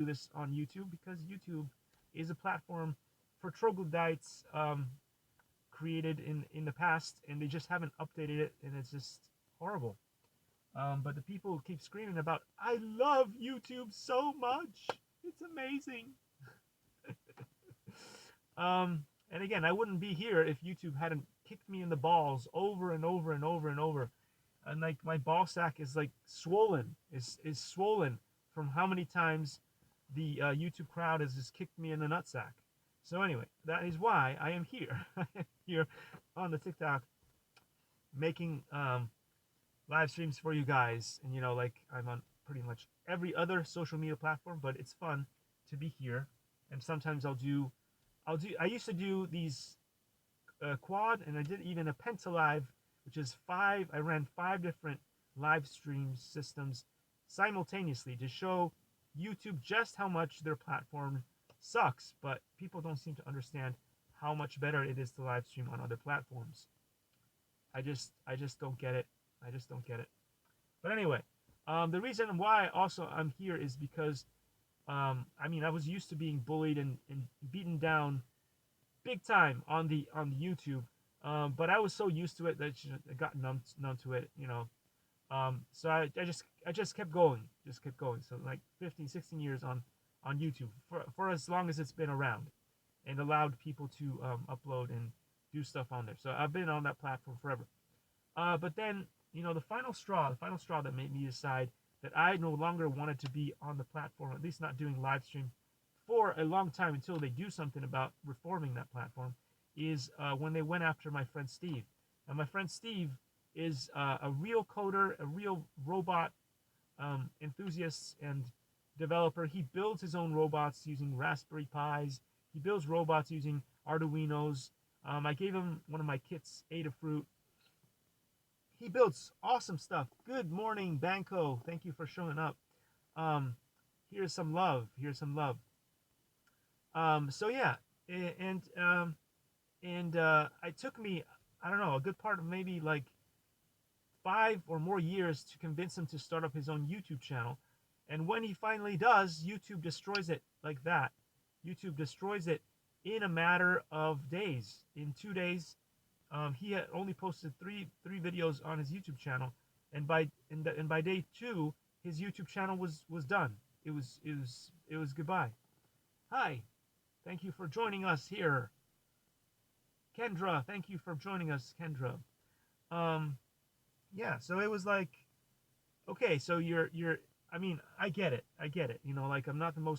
do this on YouTube because YouTube is a platform for troglodytes created in the past, and they just haven't updated it, and it's just horrible. But the people keep screaming about, I love YouTube so much. It's amazing. And again, I wouldn't be here if YouTube hadn't kicked me in the balls over and over and over and over. And like my ball sack is like swollen, is swollen from how many times the YouTube crowd has just kicked me in the nutsack. So anyway, that is why I am here. I am here on the TikTok making live streams for you guys. And like I'm on pretty much every other social media platform, but it's fun to be here. And sometimes I used to do these quad, and I did even a pentalive, which is five. I ran 5 different live stream systems simultaneously to show YouTube just how much their platform sucks, but people don't seem to understand how much better it is to live stream on other platforms. I just don't get it. I just don't get it. But anyway, the reason why also I'm here is because I mean, I was used to being bullied and beaten down big time on the YouTube, but I was so used to it that I got numb to it. So I just kept going. So like 15, 16 years on YouTube for as long as it's been around, and allowed people to upload and do stuff on there. So I've been on that platform forever. But then the final straw that made me decide that I no longer wanted to be on the platform, at least not doing live stream for a long time until they do something about reforming that platform, is when they went after my friend Steve. And my friend Steve is a real coder, a real robot enthusiast and developer. He builds his own robots using Raspberry Pis. He builds robots using Arduinos. I gave him one of my kits, Adafruit. He builds awesome stuff. Good morning, Banco. Thank you for showing up. Um, here's some love. Here's some love. So yeah, and it took me, I don't know, a good part of maybe like 5 or more years to convince him to start up his own YouTube channel. And when he finally does, YouTube destroys it like that. YouTube destroys it in a matter of days. In 2 days, he had only posted three videos on his YouTube channel, and by day 2, his YouTube channel was done. It was goodbye. Hi, thank you for joining us here, Kendra. Thank you for joining us, Kendra. Um, yeah. So it was like, okay, so you're. I mean, I get it. Like I'm not the most